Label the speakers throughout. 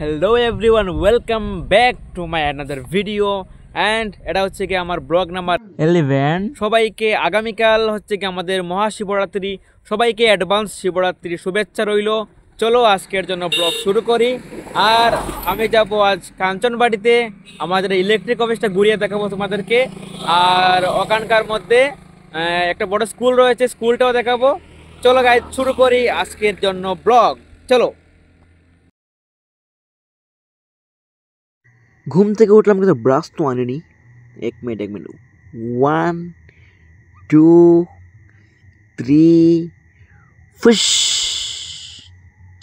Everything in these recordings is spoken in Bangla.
Speaker 1: Hello everyone, welcome back to my another video and এটা হচ্ছে কি আমার ব্লগ নাম্বার 11। সবাইকে আগামীকাল হচ্ছে কি আমাদের মহাশিবরাত্রি, সবাইকে অ্যাডভান্স শিবরাত্রি শুভেচ্ছা রইল। চলো আজকের জন্য ব্লগ শুরু করি। আর আমি যাব আজ কাঞ্চনবাড়িতে, আমাদের ইলেকট্রিক অফিসটা ঘুরিয়ে দেখাবো তোমাদেরকে। আর ওখানকার মধ্যে একটা বড় স্কুল রয়েছে, স্কুলটাও দেখাবো। চলো গাইজ শুরু করি আজকের জন্য ব্লগ। চলো।
Speaker 2: ঘুম থেকে উঠলাম কিন্তু ব্রাশ তো আনিনি। এক মিনিট 1 2 3 ফুস,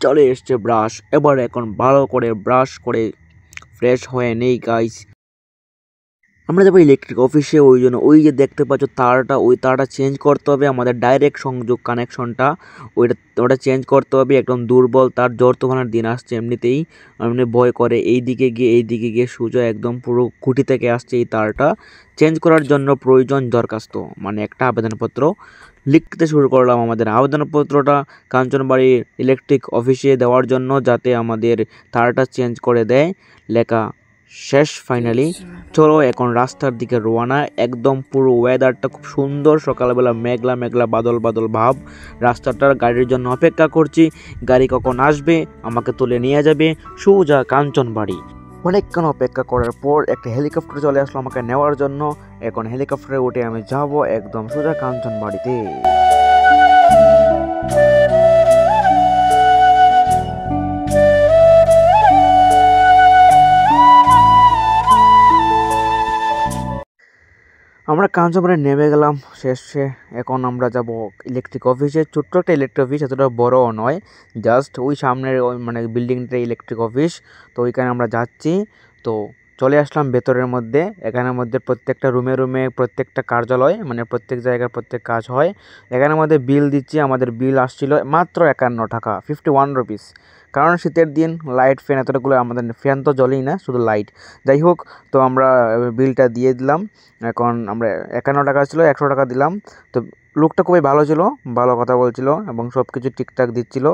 Speaker 2: চলে এসছে ব্রাশ। এবার এখন ভালো করে ব্রাশ করে ফ্রেশ হয়ে নেই গাইস। আমরা যাবো ইলেকট্রিক অফিসে, ওই জন্য ওই যে দেখতে পাচ্ছ তারটা, ওই তারটা চেঞ্জ করতে হবে। আমাদের ডাইরেক্ট সংযোগ কানেকশনটা ওটা চেঞ্জ করতে হবে। একদম দুর্বল তার, জ্বর তুফানের দিন আসছে, এমনিতেই এমনি ভয় করে। এই দিকে গিয়ে সোজা একদম পুরো খুঁটি থেকে আসছে। এই তারটা চেঞ্জ করার জন্য প্রয়োজন দরখাস্ত, মানে একটা আবেদনপত্র লিখতে শুরু করলাম। আমাদের আবেদনপত্রটা কাঞ্চনবাড়ি ইলেকট্রিক অফিসে দেওয়ার জন্য, যাতে আমাদের তারটা চেঞ্জ করে দেয়। লেখা শেষ ফাইনালি। চলো এখন রাস্তার দিকে রওনা। একদম পুরো ওয়েদারটা খুব সুন্দর, সকালবেলা মেঘলা মেঘলা বাদল বাদল ভাব। রাস্তাটার গাড়ির জন্য অপেক্ষা করছি, গাড়ি কখন আসবে আমাকে তুলে নিয়ে যাবে সোজা কাঞ্চনবাড়ি। অনেকক্ষণ অপেক্ষা করার পর একটা হেলিকপ্টার চলে আসলো আমাকে নেওয়ার জন্য। এখন হেলিকপ্টারে উঠে আমি যাব একদম সোজা কাঞ্চনবাড়িতে। আমরা কাঞ্চনবাড়ি নেমে গেলাম শেষে। এখন আমরা যাব ইলেকট্রিক অফিসে। ছোট্ট একটা ইলেকট্রিক অফিস, এতটা বড়ও নয়, জাস্ট ওই সামনের ওই মানে বিল্ডিংটা ইলেকট্রিক অফিস। তো ওইখানে আমরা যাচ্ছি। তো চলে আসলাম ভেতরের মধ্যে। এখানের মধ্যে প্রত্যেকটা রুমে প্রত্যেকটা কার্যালয়, মানে প্রত্যেক জায়গায় প্রত্যেক কাজ হয়। এখানের মধ্যে বিল দিচ্ছি। আমাদের বিল আসছিল মাত্র 51 টাকা, 51 রুপিস। কারণ শীতের দিন লাইট ফ্যান এতটাগুলো, আমাদের ফ্যান তো জ্বলেই না, শুধু লাইট। যাই হোক, তো আমরা বিলটা দিয়ে দিলাম। এখন আমরা 51 টাকা ছিল, 100 টাকা দিলাম। তো লোকটা খুবই ভালো ছিল, ভালো কথা বলছিল এবং সব কিছু ঠিকঠাক দিচ্ছিল।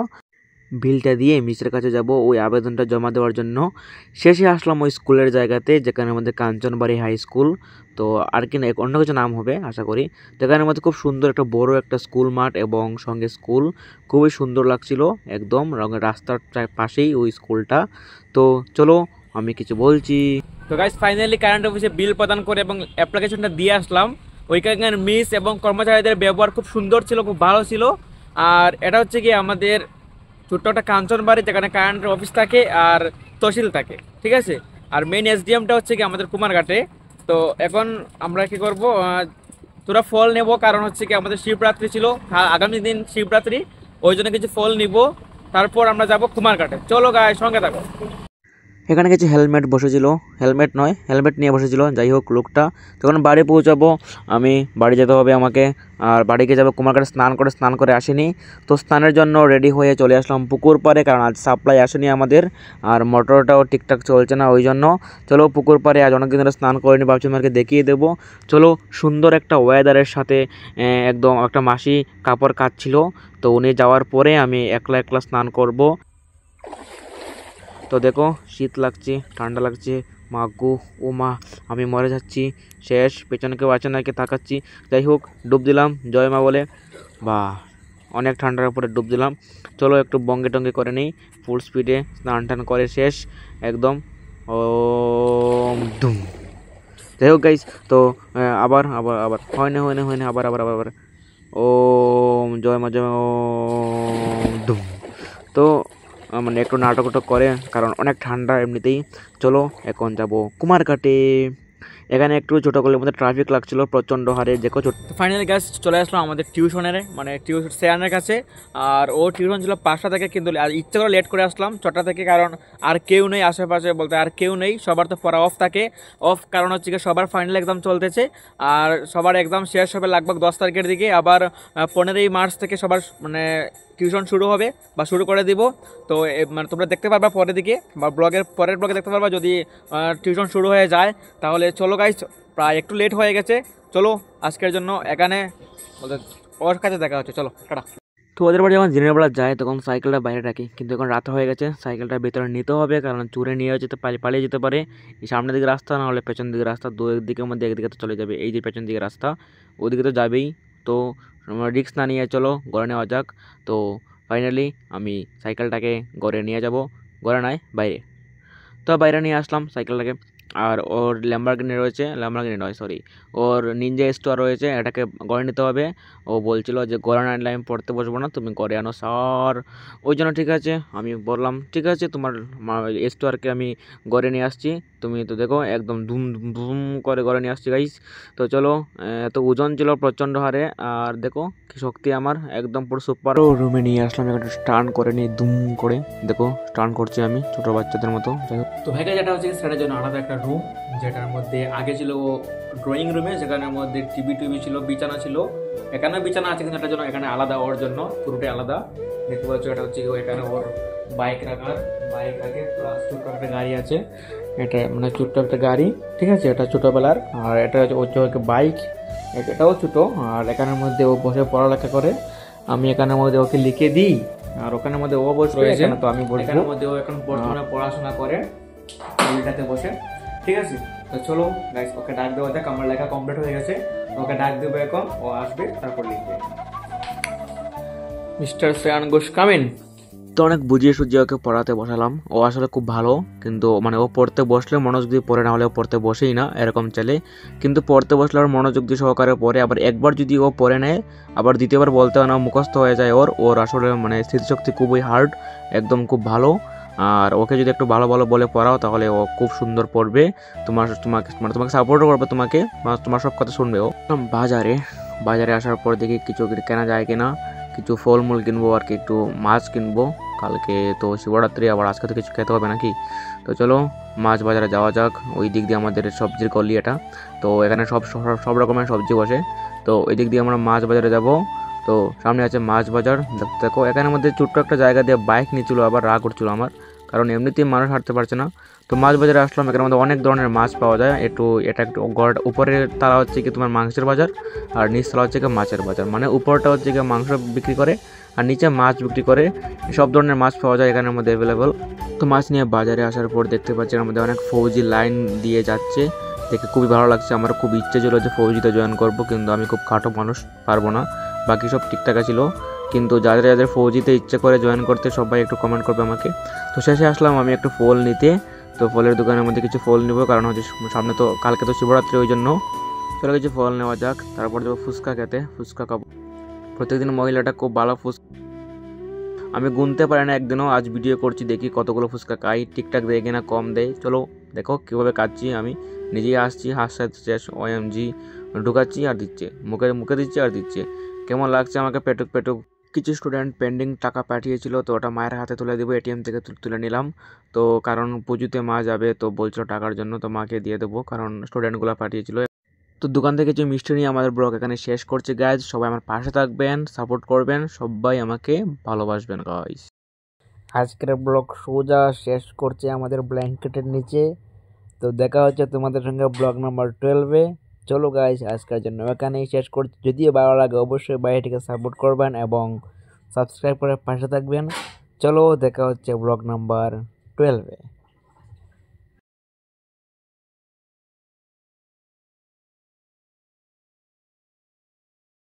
Speaker 2: বিলটা দিয়ে মিস্ত্রির কাছে যাব ওই আবেদনটা জমা দেওয়ার জন্য। শেষে আসলাম ওই স্কুলের জায়গাতে, যেখানে আমাদের কাঞ্চনবাড়ি হাই স্কুল। তো আর কি না, অন্য কিছু নাম হবে আশা করি। তো এখানের মধ্যে খুব সুন্দর একটা বড় একটা স্কুল মাঠ এবং সঙ্গে স্কুল, খুবই সুন্দর লাগছিল। একদম রাস্তার পাশেই ওই স্কুলটা। তো চলো আমি কিছু বলছি।
Speaker 1: তো গাইস ফাইনালি কারেন্ট অফিসে বিল প্রদান করে এবং অ্যাপ্লিকেশনটা দিয়ে আসলাম। ওইখানকার মিস এবং কর্মচারীদের ব্যবহার খুব সুন্দর ছিল, খুব ভালো ছিল। আর এটা হচ্ছে কি আমাদের ছোট্ট একটা কাঞ্চনবাড়ি, যেখানে কারেন্টের অফিস থাকে আর তহসিল থাকে, ঠিক আছে। আর মেইন এসডিএমটা হচ্ছে কি আমাদের কুমারঘাটে। তো এখন আমরা কি করব, তোরা ফল নেব, কারণ হচ্ছে কি আমাদের শিবরাত্রি ছিল, আগামী দিন শিবরাত্রি, ওই জন্য কিছু ফল নিব। তারপর আমরা যাব কুমারঘাটে। চলো গাইস সঙ্গে থাকো।
Speaker 2: এখানে কিছু হেলমেট বসেছিল, হেলমেট নিয়ে বসেছিল। যাই হোক লোকটা, তখন বাড়ি পৌঁছাবো আমি, বাড়ি যেতে হবে আমাকে। আর বাড়িকে যাবো কুমারঘাটে, স্নান করে আসিনি। তো স্নানের জন্য রেডি হয়ে চলে আসলাম পুকুর পাড়ে, কারণ আজ সাপ্লাই আসেনি আমাদের। আর মোটরটাও ঠিকঠাক চলছে না, ওই জন্য চলো পুকুর পাড়ে। আজ অনেকদিন ধরে স্নান করিনি, ভাবছি আমাকে দেখিয়ে দেবো। চলো, সুন্দর একটা ওয়েদারের সাথে একদম একটা মাসি কাপড় কাচ্ছিল। তো উনি যাওয়ার পরে আমি একলা একলা স্নান করব। তো দেখো শীত লাগছে, ঠান্ডা লাগছে, মা গো ও মা, আমি মরে যাচ্ছি। শেষ, পেছনে কেউ আছে নাকি তাকাচ্ছি। যাই হোক ডুব দিলাম জয় মা বলে। বা অনেক ঠান্ডার উপরে ডুব দিলাম। চলো একটু বঙ্গে টঙ্গে করে নেই, ফুল স্পিডে স্নান টান করে শেষ একদম। ও ধুম। যাই হোক গাইস, তো আবার আবার আবার হয় না আবার আবার আবার আবার ও জয় মা ও ধুম। তো মানে একটু নাটক করে, কারণ অনেক ঠান্ডা এমনিতেই। চলো এখন যাব কুমারঘাটে। এখানে একটু ছোটো গলির মধ্যে ট্রাফিক লাগছিল প্রচণ্ড হারে, দেখো।
Speaker 1: ফাইনালি গাছ চলে আসলাম আমাদের টিউশনের, মানে টিউশন স্যারের কাছে। আর ও টিউশন ছিল 5টা থেকে, কিন্তু আর ইচ্ছে করে লেট করে আসলাম 6টা থেকে, কারণ আর কেউ নেই আশেপাশে, বলতে আর কেউ নেই, সবার তো পড়া অফ থাকে। কারণ হচ্ছে কি সবার ফাইনাল এক্সাম চলতেছে। আর সবার এক্সাম শেষ হবে লাগভগ 10 তারিখের দিকে। আবার 15ই মার্চ থেকে সবার মানে টিউশন শুরু হবে বা শুরু করে দিব। তো মানে তোমরা দেখতে পারবা পরের দিকে, বা পরের ব্লগে দেখতে পারবা যদি টিউশন শুরু হয়ে যায়। তাহলে চলো গাইস, প্রায় একটু লেট হয়ে গেছে। চলো আজকের জন্য এখানে ওর কাছে দেখা হচ্ছে, চলো টাটা।
Speaker 2: তো ওদের বাড়ি যখন দিনের বেলা যায় তখন সাইকেলটা বাইরে রাখি, কিন্তু এখন রাত হয়ে গেছে, সাইকেলটা ভেতরে নিতে হবে কারণ চুরে নিয়ে যেতে পালিয়ে যেতে পারে। এই সামনের দিকে রাস্তা না হলে পেছন দিকে রাস্তা, দু দিকের মধ্যে একদিকে তো চলে যাবে, এই যে পেছন দিকে রাস্তা ওদিকে তো যাবেই। তো রিস্ক না নিয়ে চলো ঘরে নেওয়া যাক। তো ফাইনালি আমি সাইকেলটাকে ঘরে নিয়ে যাব, ঘরে নয় বাইরে। তো বাইরে নিয়ে আসলাম সাইকেলটাকে। আর ওর ল্যাম্বরগিনি রয়েছে, ল্যাম্বরগিনি নয় সরি, ওর নিনজা স্টোর রয়েছে, এটাকে গড়ে নিতে হবে। ও বলছিল যে গড়ে না আনলে আমি পড়তে বসবো না, তুমি গড়ে আনো স্যার। ওই জন্য ঠিক আছে, আমি বললাম ঠিক আছে তোমার স্টোরকে আমি গড়ে নিয়ে আসছি। তুমি তো দেখো একদম ধুম ধুম ধুম করে গড়ে নিয়ে আসছি গাইস। তো চলো, এত ওজন ছিল প্রচণ্ড হারে, আর দেখো কি শক্তি আমার, একদম পুরো সুপার। রুমে নিয়ে আসলাম, একটা স্টান করে নিই দুম করে, দেখো স্টান করছি আমি ছোটো বাচ্চাদের মতো। যাই হোক,
Speaker 1: তো ভাইকা যেটা হচ্ছে সেটার জন্য আলাদা একটা রুম, যেটার মধ্যে আগে ছিল ড্রয়িং রুমে, যেখানের মধ্যে টিভি ছিল, বিছানা ছিল। এখানে বিছানা আছে কিন্তু এটার জন্য এখানে আলাদা, ওর জন্য পুরোটাই আলাদা। দেখতে পাচ্ছ এটা হচ্ছে এখানে ওর বাইক রাখে, প্লাস ছোট্ট একটা গাড়ি আছে, এটা মানে ছোট্ট একটা গাড়ি, ঠিক আছে, এটা ছোটোবেলার। আর এটা হচ্ছে ওর বাইক, এটাও ছোটো। আর এখানের মধ্যে ও বসে পড়ালেখা করে, আমি এখানের মধ্যে ওকে লিখে দিই, আর ওখানের মধ্যে ও বসে রয়েছে, তো আমি বসবো। এখানের মধ্যে ও এখন বর্তমানে পড়াশোনা করে টেবিলটাতে বসে, ঠিক আছে। তো চলো গাইস, ওকে ডাক দেওয়া যাক, আমার লেখা কমপ্লিট হয়ে গেছে, ওকে ডাক দেবো এখন, ও আসবে তারপর লিখবে। Mister Shreyan Ghosh come in.
Speaker 2: তো অনেক বুঝিয়ে সুঝিয়ে ওকে পড়াতে বসালাম। ও আসলে খুব ভালো, কিন্তু মানে ও পড়তে বসলে মনোযোগ দিয়ে পড়ে, না হলে ও পড়তে বসেই না, এরকম চলে। কিন্তু পড়তে বসলে ওর মনোযোগ দিয়ে সহকারে পড়ে, আবার একবার যদি ও পড়ে নেয় আবার দ্বিতীয়বার বলতে হয় না, মুখস্থ হয়ে যায় ওর আসলে মানে স্মৃতিশক্তি খুবই হার্ড, একদম খুব ভালো। আর ওকে যদি একটু ভালো ভালো বলে পড়াও তাহলে ও খুব সুন্দর পড়বে, তোমাকে সাপোর্টও করবে, তোমার সব কথা শুনবে ও। বাজারে আসার পর দেখি কিছু কেনা যায় কিনা, কিছু ফলমূল কিনবো আর কি, একটু মাছ কিনবো, কালকে তো শিবরাত্রি, আবার আজকে তো কিছু খেতে হবে নাকি। তো চলো মাছ বাজারে যাওয়া যাক, ওই দিক দিয়ে আমাদের সবজির গলি এটা, তো এখানে সব রকমের সবজি বসে, তো ওই দিক দিয়ে আমরা মাছ বাজারে যাব। তো সামনে আছে মাছ বাজার, দেখো এখানের মধ্যে ছোট্ট একটা জায়গা দিয়ে বাইক নিয়েছিল, আবার রাগ করছিল আমার, কারণ এমনিতেই মানুষ হাঁটতে পারছে না। তো মাছ বাজারে আসলাম, এখানের মধ্যে অনেক ধরনের মাছ পাওয়া যায়। এটা একটু উপরের তালা হচ্ছে কি তোমার মাংসের বাজার, আর নিচ তলা হচ্ছে কি মাছের বাজার, মানে উপরটা হচ্ছে কি মাংস বিক্রি করে আর নিচে মাছ বিক্রি করে, সব ধরনের মাছ পাওয়া যায় এখানের মধ্যে অ্যাভেলেবল। তো মাছ নিয়ে বাজারে আসার পর দেখতে পাচ্ছি এর মধ্যে অনেক ফৌজি লাইন দিয়ে যাচ্ছে, দেখে খুবই ভালো লাগছে। আমার খুব ইচ্ছে ছিল যে ফৌজিতে জয়েন করব, কিন্তু আমি খুব খাটো মানুষ, পারবো না। বাকি সব ঠিকঠাক ছিল, কিন্তু যাদের ফৌজিতে ইচ্ছে করে জয়েন করতে সবাই একটু কমেন্ট করবে আমাকে। তো শেষে আসলাম আমি একটু ফল নিতে, তো ফলের দোকানের মধ্যে কিছু ফল নিব, কারণ হচ্ছে সামনে তো কালকে তো শিবরাত্রি, ওই জন্য চলো কিছু ফল নেওয়া যাক। তারপর যাবো ফুচকা খেতে, ফুচকা খাবো। প্রত্যেকদিন মহিলাটা খুব ভালো আমি গুনতে পারি না একদিনও, আজ ভিডিও করছি দেখি কতগুলো ফুচকা খাই, ঠিকঠাক দেয় কিনা, কম দেয়। চলো দেখো কীভাবে খাচ্ছি, আমি নিজেই আসছি, শেষ OMG ঢুকাচ্ছি আর দিচ্ছে, মুখে দিচ্ছে আর দিচ্ছে, কেমন লাগছে আমাকে পেটুক। কিছু স্টুডেন্ট পেন্ডিং টাকা পাঠিয়েছিল, তো ওটা মায়ের হাতে তুলে দেবো, ATM থেকে তুলে নিলাম। তো কারণ পুজোতে মা যাবে, তো বলছিল টাকার জন্য, তো মাকে দিয়ে দেবো, কারণ স্টুডেন্টগুলো পাঠিয়েছিল। তো দোকান থেকে যে মিষ্টি নিয়ে আমাদের ব্লগ এখানে শেষ করছে গাইজ, সবাই আমার পাশে থাকবেন, সাপোর্ট করবেন, সবাই আমাকে ভালোবাসবেন গাইজ।
Speaker 1: আজকের ব্লগ সোজা শেষ করছে আমাদের ব্ল্যাঙ্কেটের নিচে। তো দেখা হচ্ছে তোমাদের সঙ্গে ব্লগ নাম্বার 12-এ। চলো গাইজ, আজকের জন্য এখানেই শেষ করছি। যদিও ভালো লাগে অবশ্যই বাইরেটিকে সাপোর্ট করবেন এবং সাবস্ক্রাইব করে পাশে থাকবেন। চলো দেখা হচ্ছে ব্লগ নাম্বার 12-এ।